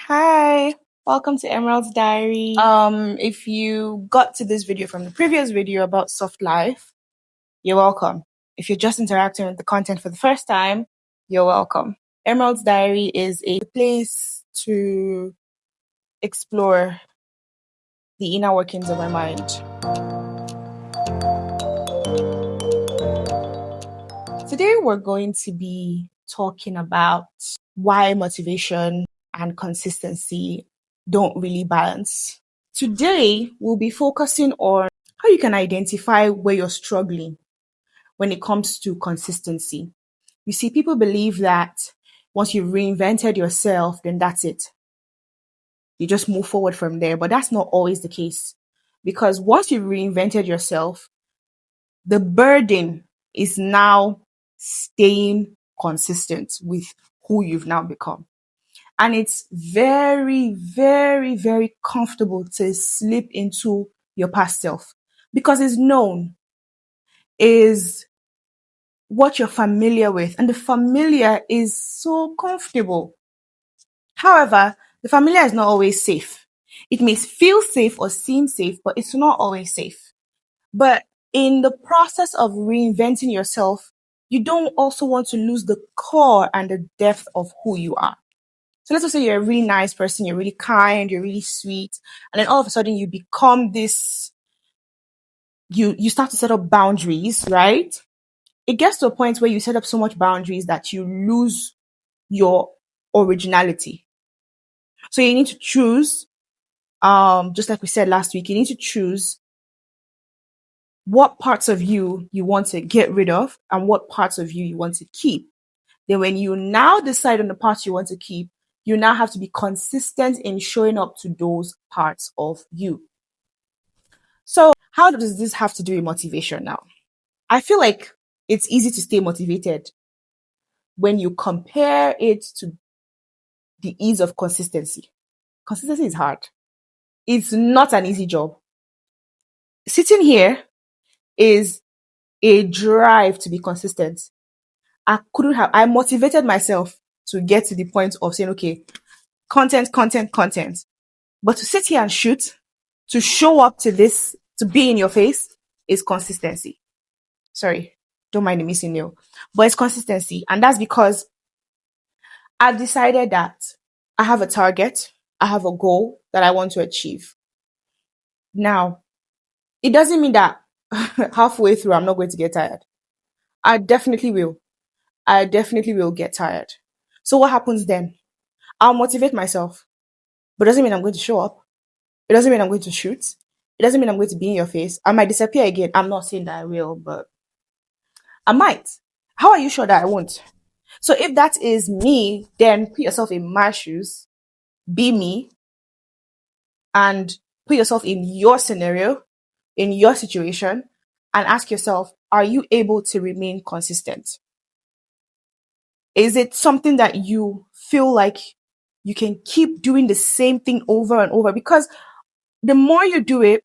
Hi, welcome to Emerald's Diary. If you got to this video from the previous video about soft life, you're welcome. If you're just interacting with the content for the first time, you're welcome. Emerald's Diary is a place to explore the inner workings of our mind. Today, we're going to be talking about why motivation and consistency don't really balance. Today, we'll be focusing on how you can identify where you're struggling when it comes to consistency. You see, people believe that once you've reinvented yourself, then that's it. You just move forward from there, but that's not always the case. Because once you've reinvented yourself, the burden is now staying consistent with who you've now become. And it's very, very, very comfortable to slip into your past self because it's known, is what you're familiar with. And the familiar is so comfortable. However, the familiar is not always safe. It may feel safe or seem safe, but it's not always safe. But in the process of reinventing yourself, you don't also want to lose the core and the depth of who you are. So let's just say you're a really nice person, you're really kind, you're really sweet, and then all of a sudden you become this, you start to set up boundaries, right? It gets to a point where you set up so much boundaries that you lose your originality. So you need to choose, just like we said last week, you need to choose what parts of you want to get rid of and what parts of you want to keep. Then when you now decide on the parts you want to keep, you now have to be consistent in showing up to those parts of you. So how does this have to do with motivation now? I feel like it's easy to stay motivated when you compare it to the ease of consistency. Consistency is hard. It's not an easy job. Sitting here is a drive to be consistent. I motivated myself to get to the point of saying, okay, content. But to sit here and shoot, to show up to this, to be in your face, is consistency. Sorry, don't mind the missing nail. But it's consistency. And that's because I've decided that I have a target, I have a goal that I want to achieve. Now, it doesn't mean that halfway through I'm not going to get tired. I definitely will. I definitely will get tired. So what happens then? I'll motivate myself, but it doesn't mean I'm going to show up. It doesn't mean I'm going to shoot. It doesn't mean I'm going to be in your face. I might disappear again. I'm not saying that I will, but I might. How are you sure that I won't? So if that is me, then put yourself in my shoes, be me, and put yourself in your scenario, in your situation, and ask yourself, are you able to remain consistent? Is it something that you feel like you can keep doing the same thing over and over? Because the more you do it,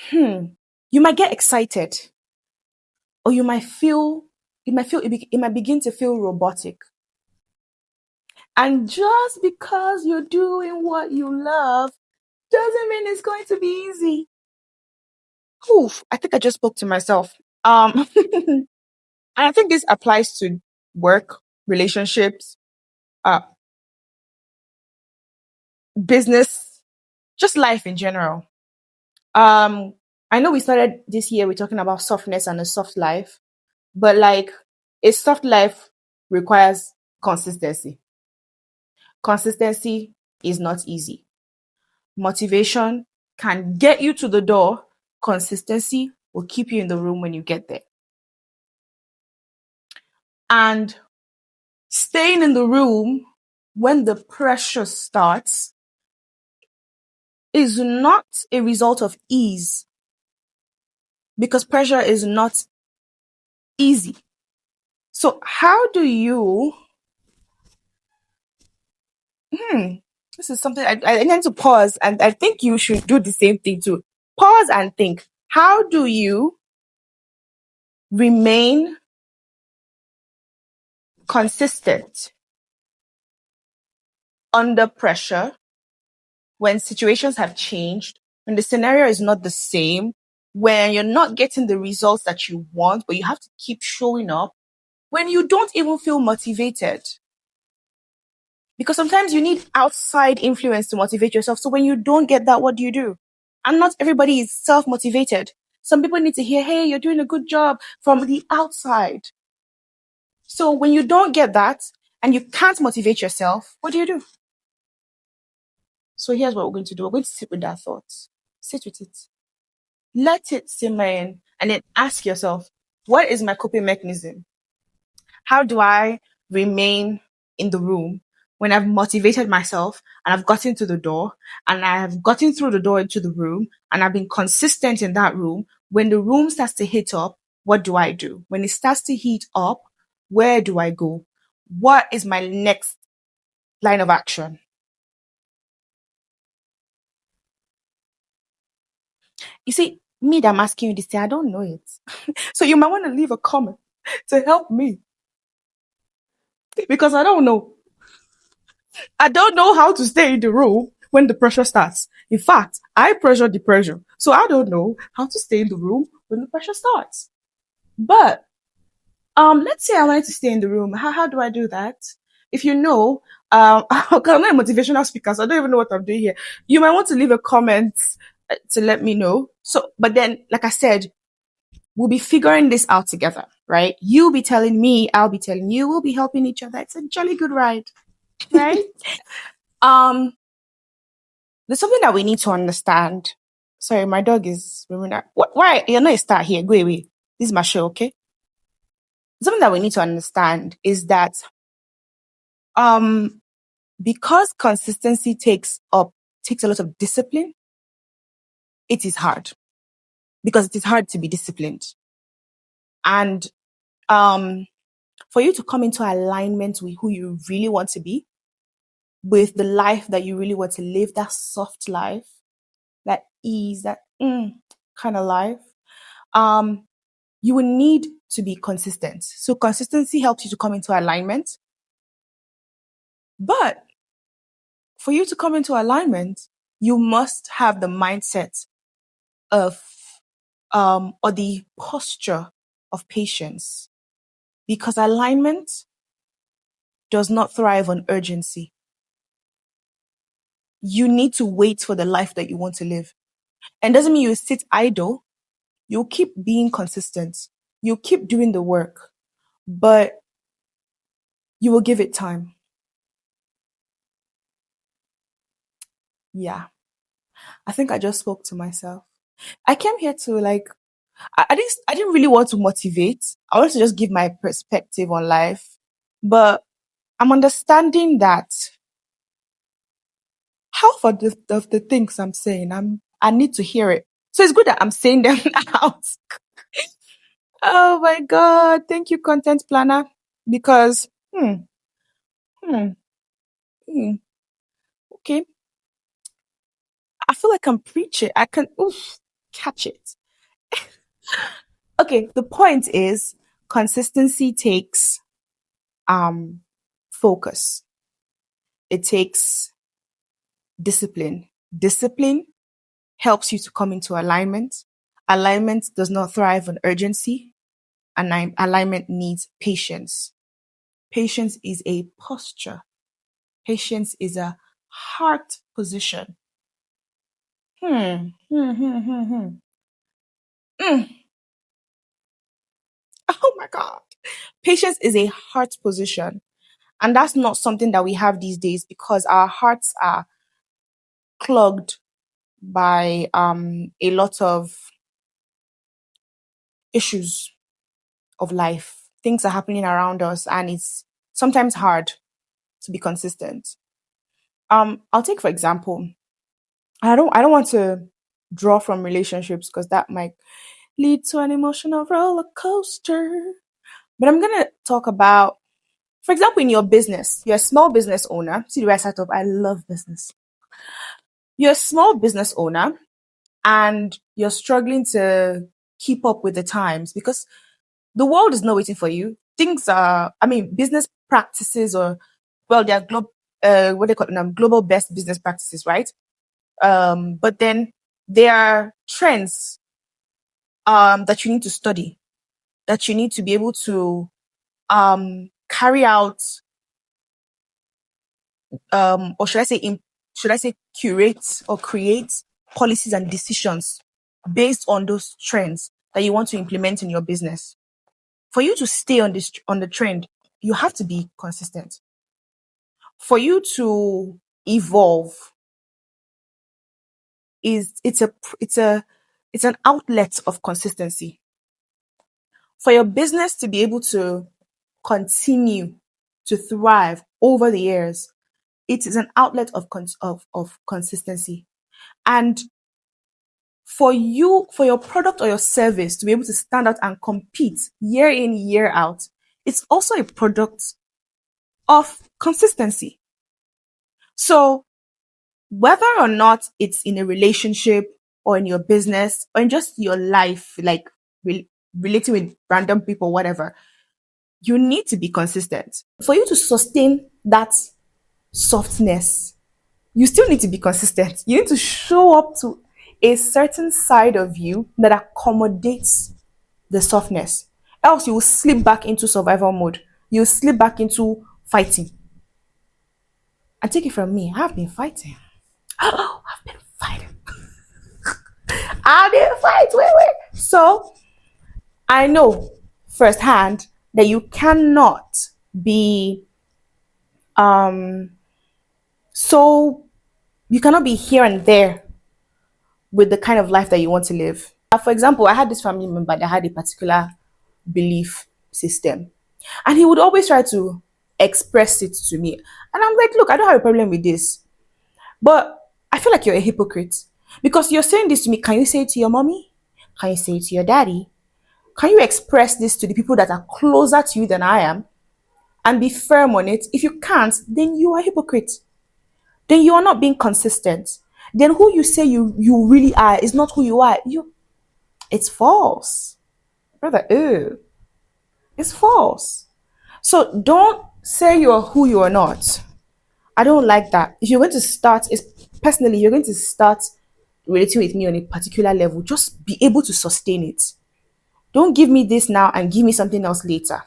you might get excited, or it might begin to feel robotic. And just because you're doing what you love doesn't mean it's going to be easy. Oof, I think I just spoke to myself. And I think this applies to work, relationships, business, just life in general. I know we started this year, we're talking about softness and a soft life, but like a soft life requires consistency. Consistency is not easy. Motivation can get you to the door. Consistency will keep you in the room when you get there. And staying in the room when the pressure starts is not a result of ease, because pressure is not easy. So how do you this is something I need to pause, and I think you should do the same thing too. Pause and think. How do you remain consistent under pressure, when situations have changed, when the scenario is not the same, when you're not getting the results that you want, but you have to keep showing up, when you don't even feel motivated. Because sometimes you need outside influence to motivate yourself. So when you don't get that, what do you do? And not everybody is self-motivated. Some people need to hear, hey, you're doing a good job from the outside. So when you don't get that and you can't motivate yourself, what do you do? So here's what we're going to do. We're going to sit with that thought. Sit with it. Let it simmer in and then ask yourself, what is my coping mechanism? How do I remain in the room when I've motivated myself and I've gotten to the door and I have gotten through the door into the room and I've been consistent in that room? When the room starts to heat up, what do I do? When it starts to heat up, where do I go? What is my next line of action? You see, me that I'm asking you this thing, I don't know it. So you might want to leave a comment to help me because I don't know. I don't know how to stay in the room when the pressure starts. In fact, I pressure the pressure. So I don't know how to stay in the room when the pressure starts. But let's say I wanted to stay in the room. How do I do that? If you know, I'm not a motivational speaker, so I don't even know what I'm doing here. You might want to leave a comment to let me know. So, but then, like I said, we'll be figuring this out together, right? You'll be telling me, I'll be telling you, we'll be helping each other. It's a jolly good ride, right? um, there's something that we need to understand. Sorry, my dog is why you're not a star here. Go away. This is my show, okay? Something that we need to understand is that um because consistency takes a lot of discipline, it is hard. Because it is hard to be disciplined. And for you to come into alignment with who you really want to be, with the life that you really want to live, that soft life, that ease, that kind of life, you will need to be consistent. So consistency helps you to come into alignment. But for you to come into alignment, you must have the mindset of or the posture of patience, because alignment does not thrive on urgency. You need to wait for the life that you want to live. And doesn't mean you sit idle. You'll keep being consistent. You'll keep doing the work, but you will give it time. Yeah. I think I just spoke to myself. I came here to I didn't really want to motivate. I wanted to just give my perspective on life. But I'm understanding that half of the things I'm saying, I need to hear it. So it's good that I'm saying them out. Oh my God. Thank you, content planner. Because, hmm, hmm, okay. I feel like I'm preaching. I can catch it. Okay, the point is consistency takes focus. It takes discipline. Discipline helps you to come into alignment. Alignment does not thrive on urgency. And alignment needs patience. Patience is a posture. Patience is a heart position. Hmm. Hmm. Hmm. Hmm. Hmm. Mm. Oh my God. Patience is a heart position. And that's not something that we have these days because our hearts are clogged by a lot of issues of life. Things are happening around us and it's sometimes hard to be consistent. I'll take for example, I don't want to draw from relationships because that might lead to an emotional roller coaster. But I'm gonna talk about, for example, in your business, you're a small business owner. See the way I set up, I love business. You're a small business owner and you're struggling to keep up with the times because the world is not waiting for you. Things are, business practices or, well, they're what they call global best business practices, right? But then there are trends that you need to study, that you need to be able to carry out, or should I say curate or create policies and decisions based on those trends that you want to implement in your business. For you to stay on the trend, you have to be consistent. For you to evolve, it's an outlet of consistency. For your business to be able to continue to thrive over the years, it is an outlet of consistency. And for your product or your service to be able to stand out and compete year in, year out, it's also a product of consistency. So whether or not it's in a relationship or in your business or in just your life, like relating with random people, whatever, you need to be consistent. For you to sustain that softness, you still need to be consistent. You need to show up to a certain side of you that accommodates the softness. Else you will slip back into survival mode. You'll slip back into fighting. And take it from me, I've been fighting. Oh, I've been fighting. I didn't fight. Wait. So I know firsthand that you cannot be so you cannot be here and there with the kind of life that you want to live. For example, I had this family member that had a particular belief system, and he would always try to express it to me. And I'm like, look, I don't have a problem with this, but I feel like you're a hypocrite because you're saying this to me. Can you say it to your mommy? Can you say it to your daddy? Can you express this to the people that are closer to you than I am and be firm on it? If you can't, then you are a hypocrite. Then you are not being consistent. Then who you say you really are is not who you are. It's false. Brother, it's false. So don't say you're who you are not. I don't like that. If you're going to start, personally, you're going to start relating with me on a particular level, just be able to sustain it. Don't give me this now and give me something else later.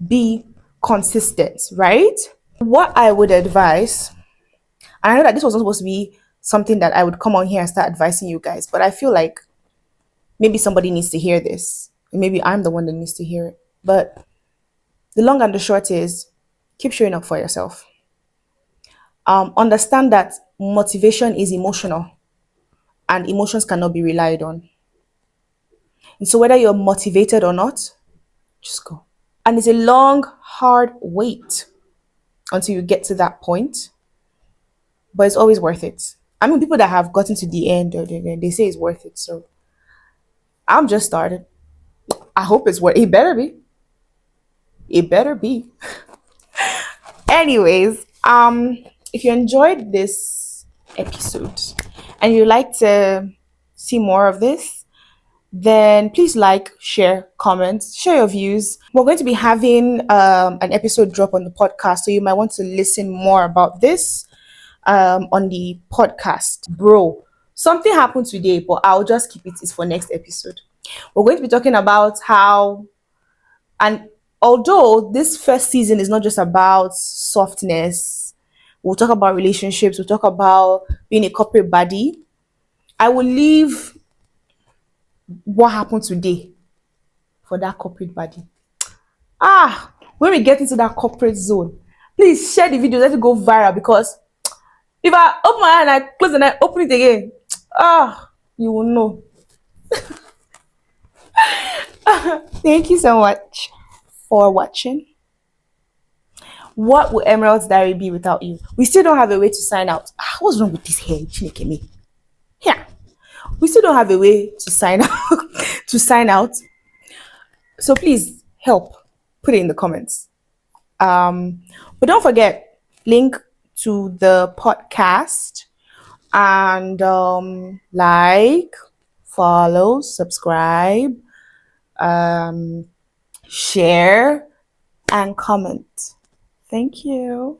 Be consistent, right? What I would advise, and I know that this was not supposed to be something that I would come on here and start advising you guys, but I feel like maybe somebody needs to hear this. Maybe I'm the one that needs to hear it. But the long and the short is, keep showing up for yourself. Understand that motivation is emotional and emotions cannot be relied on. And so whether you're motivated or not, just go. And it's a long, hard wait until you get to that point. But it's always worth it. I mean, people that have gotten to the end, they say it's worth it. So I'm just started. I hope it's worth it. It better be. It better be. Anyways, if you enjoyed this episode and you'd like to see more of this, then please like, share, comment, share your views. We're going to be having an episode drop on the podcast, so you might want to listen more about this on the podcast. Bro, something happened today, but I'll just keep it for next episode. We're going to be talking about how, and although this first season is not just about softness, we'll talk about relationships, we'll talk about being a corporate buddy. I will leave what happened today for that corporate body. When we get into that corporate zone, please share the video, let it go viral, because if I open my eye and I close and I open it again, you will know. Thank you so much for watching. What would Emerald's Diary be without you? We still don't have a way to sign out. What's wrong with this hair? Yeah. We still don't have a way to sign out. So please help. Put it in the comments. But don't forget, link to the podcast and like, follow, subscribe, share, and comment. Thank you.